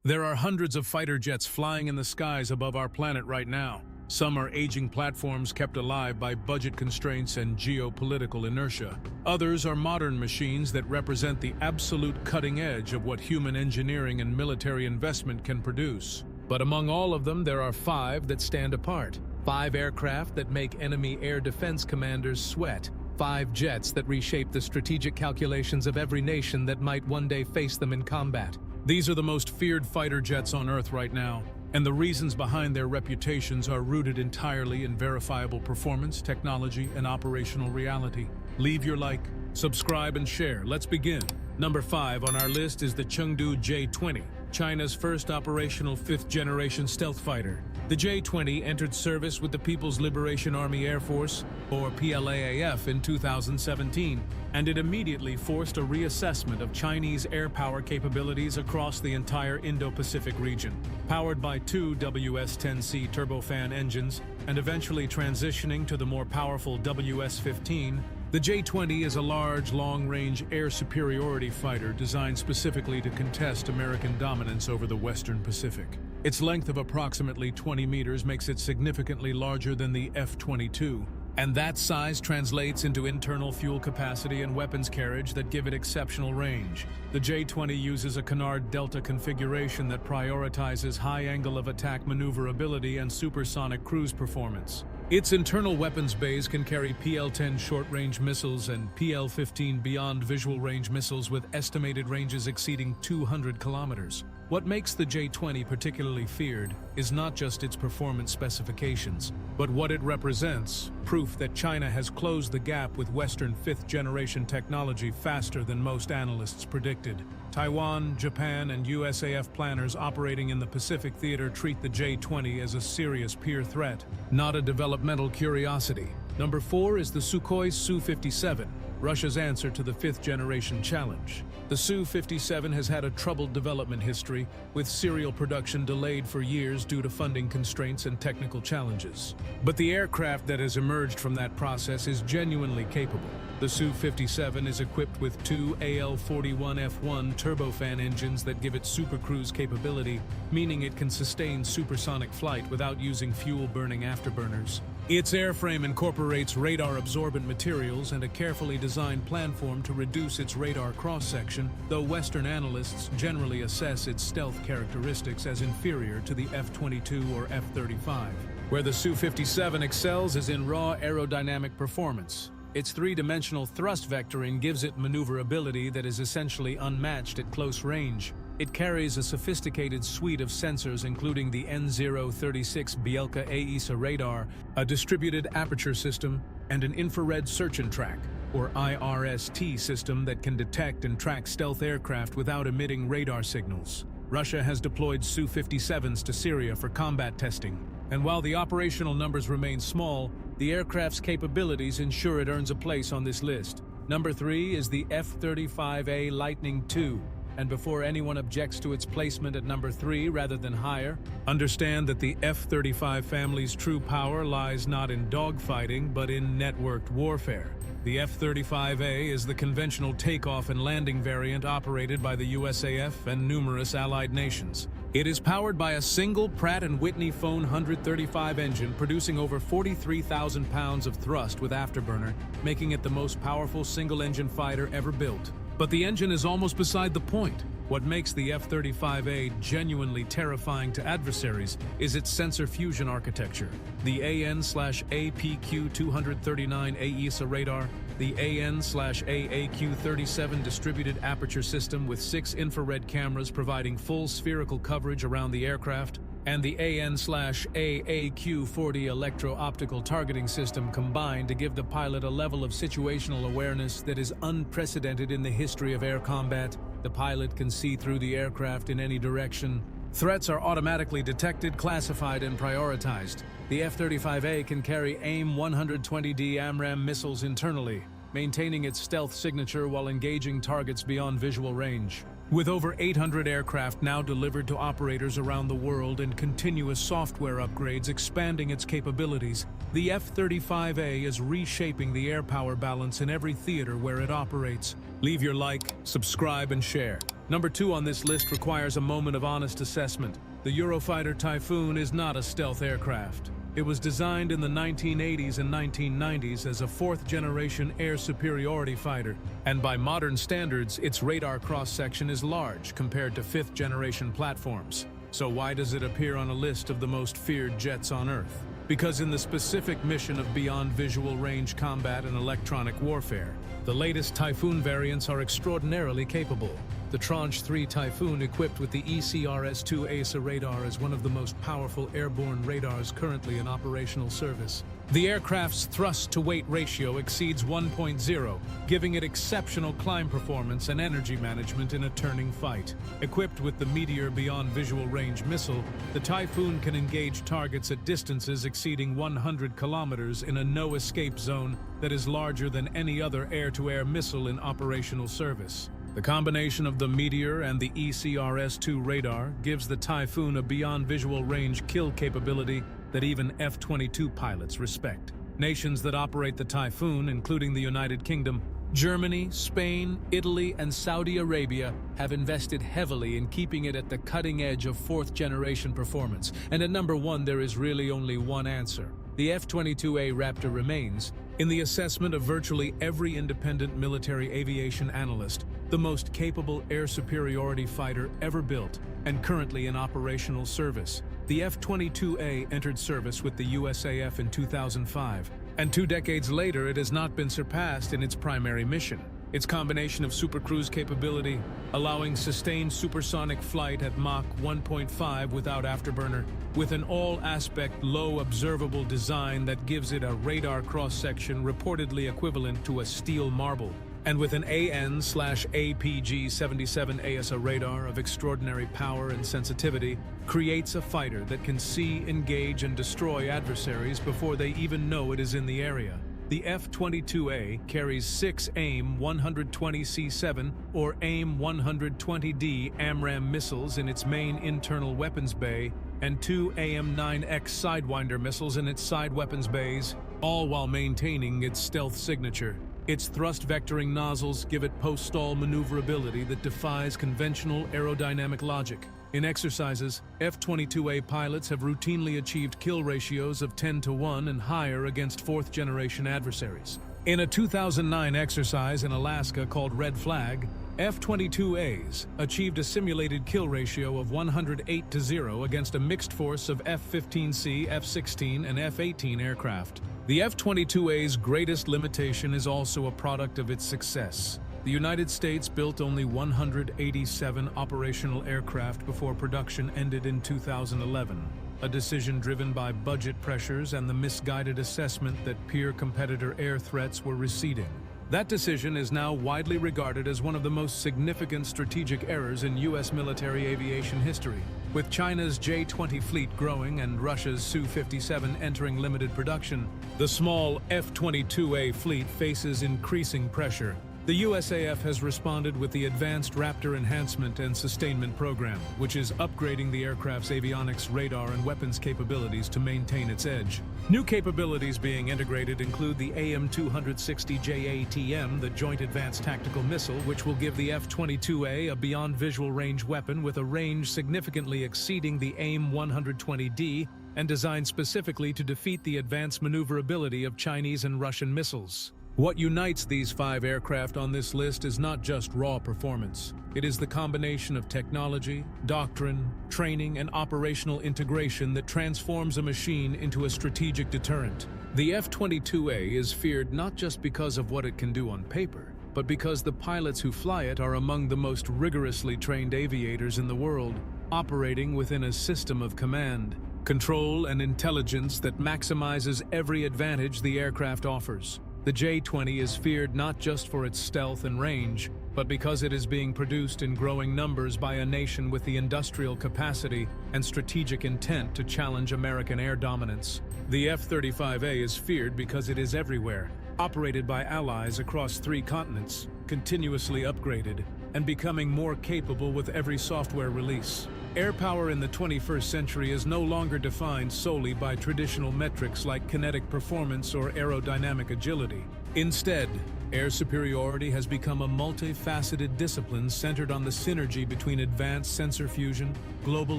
There are hundreds of fighter jets flying in the skies above our planet right now. Some are aging platforms kept alive by budget constraints and geopolitical inertia. Others are modern machines that represent the absolute cutting edge of what human engineering and military investment can produce. But among all of them, there are 5 that stand apart. 5 aircraft that make enemy air defense commanders sweat. 5 jets that reshape the strategic calculations of every nation that might one day face them in combat. These are the most feared fighter jets on Earth right now, and the reasons behind their reputations are rooted entirely in verifiable performance, technology, and operational reality. Leave your like, subscribe, and share. Let's begin. Number 5 on our list is the Chengdu J-20, China's first operational 5th-generation stealth fighter. The J-20 entered service with the People's Liberation Army Air Force, or PLAAF, in 2017, and it immediately forced a reassessment of Chinese air power capabilities across the entire Indo-Pacific region. Powered by 2 WS-10C turbofan engines, and eventually transitioning to the more powerful WS-15, the J-20 is a large, long-range air superiority fighter designed specifically to contest American dominance over the Western Pacific. Its length of approximately 20 meters makes it significantly larger than the F-22, and that size translates into internal fuel capacity and weapons carriage that give it exceptional range. The J-20 uses a canard delta configuration that prioritizes high angle of attack maneuverability and supersonic cruise performance. Its internal weapons bays can carry PL-10 short-range missiles and PL-15 beyond visual range missiles with estimated ranges exceeding 200 kilometers. What makes the J-20 particularly feared is not just its performance specifications, but what it represents, proof that China has closed the gap with Western 5th-generation technology faster than most analysts predicted. Taiwan, Japan, and USAF planners operating in the Pacific theater treat the J-20 as a serious peer threat, not a developmental curiosity. Number 4 is the Sukhoi Su-57, Russia's answer to the 5th-generation challenge. The Su-57 has had a troubled development history, with serial production delayed for years due to funding constraints and technical challenges. But the aircraft that has emerged from that process is genuinely capable. The Su-57 is equipped with 2 AL-41F1 turbofan engines that give it supercruise capability, meaning it can sustain supersonic flight without using fuel-burning afterburners. Its airframe incorporates radar-absorbent materials and a carefully designed planform to reduce its radar cross-section, though Western analysts generally assess its stealth characteristics as inferior to the F-22 or F-35. Where the Su-57 excels is in raw aerodynamic performance. Its 3-dimensional thrust vectoring gives it maneuverability that is essentially unmatched at close range. It carries a sophisticated suite of sensors including the N036 Bielka AESA radar, a distributed aperture system, and an infrared search and track, or IRST system that can detect and track stealth aircraft without emitting radar signals. Russia has deployed Su-57s to Syria for combat testing, and while the operational numbers remain small, the aircraft's capabilities ensure it earns a place on this list. Number 3 is the F-35A Lightning II. And before anyone objects to its placement at number 3 rather than higher, understand that the F-35 family's true power lies not in dogfighting but in networked warfare. The F-35A is the conventional takeoff and landing variant operated by the USAF and numerous allied nations. It is powered by a single Pratt & Whitney Phone 135 engine producing over 43,000 pounds of thrust with afterburner, making it the most powerful single-engine fighter ever built. But the engine is almost beside the point. What makes the F-35A genuinely terrifying to adversaries is its sensor fusion architecture. The AN/APQ-239 AESA radar, the AN/AAQ-37 distributed aperture system with 6 infrared cameras providing full spherical coverage around the aircraft, and the AN/AAQ-40 electro-optical targeting system combined to give the pilot a level of situational awareness that is unprecedented in the history of air combat. The pilot can see through the aircraft in any direction. Threats are automatically detected, classified, and prioritized. The F-35A can carry AIM-120D AMRAAM missiles internally, maintaining its stealth signature while engaging targets beyond visual range. With over 800 aircraft now delivered to operators around the world and continuous software upgrades expanding its capabilities, the F-35A is reshaping the air power balance in every theater where it operates. Leave your like, subscribe, and share. Number 2 on this list requires a moment of honest assessment. The Eurofighter Typhoon is not a stealth aircraft. It was designed in the 1980s and 1990s as a fourth-generation air superiority fighter, and by modern standards, its radar cross-section is large compared to fifth-generation platforms. So why does it appear on a list of the most feared jets on Earth? Because in the specific mission of beyond visual range combat and electronic warfare, the latest Typhoon variants are extraordinarily capable. The Tranche 3 Typhoon, equipped with the ECRS-2 AESA radar, is one of the most powerful airborne radars currently in operational service. The aircraft's thrust-to-weight ratio exceeds 1.0, giving it exceptional climb performance and energy management in a turning fight. Equipped with the Meteor Beyond Visual Range missile, the Typhoon can engage targets at distances exceeding 100 kilometers in a no-escape zone that is larger than any other air-to-air missile in operational service. The combination of the Meteor and the ECRS-2 radar gives the Typhoon a beyond visual range kill capability that even F-22 pilots respect. Nations that operate the Typhoon, including the United Kingdom, Germany, Spain, Italy, and Saudi Arabia, have invested heavily in keeping it at the cutting edge of fourth-generation performance. And at number 1, there is really only one answer. The F-22A Raptor remains, in the assessment of virtually every independent military aviation analyst, the most capable air superiority fighter ever built and currently in operational service. The F-22A entered service with the USAF in 2005, and 2 decades later it has not been surpassed in its primary mission. Its combination of supercruise capability, allowing sustained supersonic flight at Mach 1.5 without afterburner, with an all-aspect, low-observable design that gives it a radar cross-section reportedly equivalent to a steel marble, and with an AN/APG-77 AESA radar of extraordinary power and sensitivity, creates a fighter that can see, engage, and destroy adversaries before they even know it is in the area. The F-22A carries 6 AIM-120C7 or AIM-120D AMRAAM missiles in its main internal weapons bay and 2 AIM-9X Sidewinder missiles in its side weapons bays, all while maintaining its stealth signature. Its thrust vectoring nozzles give it post-stall maneuverability that defies conventional aerodynamic logic. In exercises, F-22A pilots have routinely achieved kill ratios of 10-to-1 and higher against fourth-generation adversaries. In a 2009 exercise in Alaska called Red Flag, F-22As achieved a simulated kill ratio of 108-0 against a mixed force of F-15C, F-16, and F-18 aircraft. The F-22A's greatest limitation is also a product of its success. The United States built only 187 operational aircraft before production ended in 2011, a decision driven by budget pressures and the misguided assessment that peer competitor air threats were receding. That decision is now widely regarded as one of the most significant strategic errors in U.S. military aviation history. With China's J-20 fleet growing and Russia's Su-57 entering limited production, the small F-22A fleet faces increasing pressure. The USAF has responded with the Advanced Raptor Enhancement and Sustainment Program, which is upgrading the aircraft's avionics, radar, and weapons capabilities to maintain its edge. New capabilities being integrated include the AIM-260 JATM, the Joint Advanced Tactical Missile, which will give the F-22A a beyond visual range weapon with a range significantly exceeding the AIM-120D and designed specifically to defeat the advanced maneuverability of Chinese and Russian missiles. What unites these 5 aircraft on this list is not just raw performance. It is the combination of technology, doctrine, training, and operational integration that transforms a machine into a strategic deterrent. The F-22A is feared not just because of what it can do on paper, but because the pilots who fly it are among the most rigorously trained aviators in the world, operating within a system of command, control, and intelligence that maximizes every advantage the aircraft offers. The J-20 is feared not just for its stealth and range, but because it is being produced in growing numbers by a nation with the industrial capacity and strategic intent to challenge American air dominance. The F-35A is feared because it is everywhere, operated by allies across 3 continents, continuously upgraded, and becoming more capable with every software release. Air power in the 21st century is no longer defined solely by traditional metrics like kinetic performance or aerodynamic agility. Instead, air superiority has become a multifaceted discipline centered on the synergy between advanced sensor fusion, global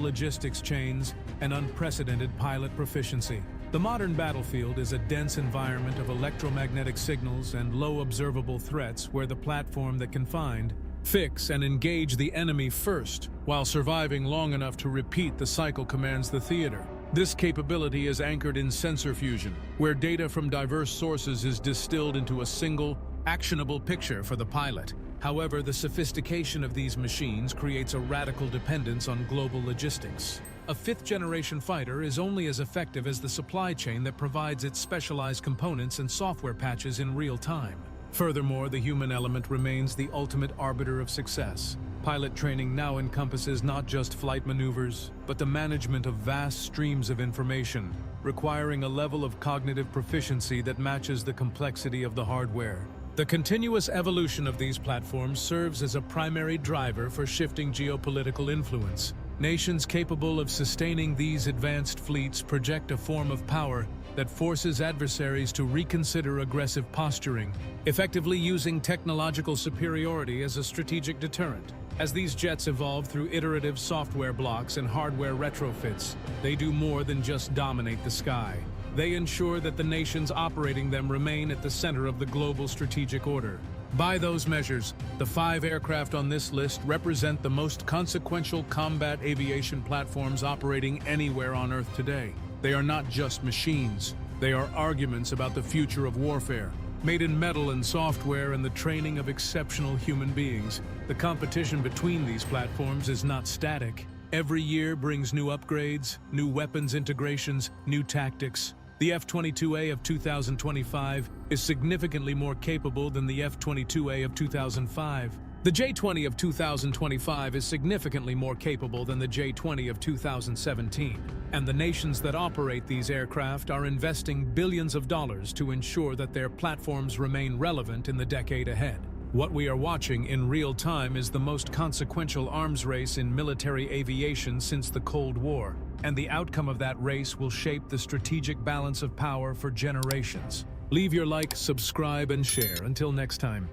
logistics chains, and unprecedented pilot proficiency. The modern battlefield is a dense environment of electromagnetic signals and low observable threats where the platform that can find, fix, and engage the enemy first, while surviving long enough to repeat the cycle commands the theater. This capability is anchored in sensor fusion, where data from diverse sources is distilled into a single, actionable picture for the pilot. However, the sophistication of these machines creates a radical dependence on global logistics. A fifth-generation fighter is only as effective as the supply chain that provides its specialized components and software patches in real time. Furthermore, the human element remains the ultimate arbiter of success. Pilot training now encompasses not just flight maneuvers, but the management of vast streams of information, requiring a level of cognitive proficiency that matches the complexity of the hardware. The continuous evolution of these platforms serves as a primary driver for shifting geopolitical influence. Nations capable of sustaining these advanced fleets project a form of power that forces adversaries to reconsider aggressive posturing, effectively using technological superiority as a strategic deterrent. As these jets evolve through iterative software blocks and hardware retrofits, they do more than just dominate the sky. They ensure that the nations operating them remain at the center of the global strategic order. By those measures, the 5 aircraft on this list represent the most consequential combat aviation platforms operating anywhere on Earth today. They are not just machines. They are arguments about the future of warfare, made in metal and software and the training of exceptional human beings. The competition between these platforms is not static. Every year brings new upgrades, new weapons integrations, new tactics. The F-22A of 2025 is significantly more capable than the F-22A of 2005. The J-20 of 2025 is significantly more capable than the J-20 of 2017, and the nations that operate these aircraft are investing billions of dollars to ensure that their platforms remain relevant in the decade ahead. What we are watching in real time is the most consequential arms race in military aviation since the Cold War, and the outcome of that race will shape the strategic balance of power for generations. Leave your like, subscribe, and share. Until next time.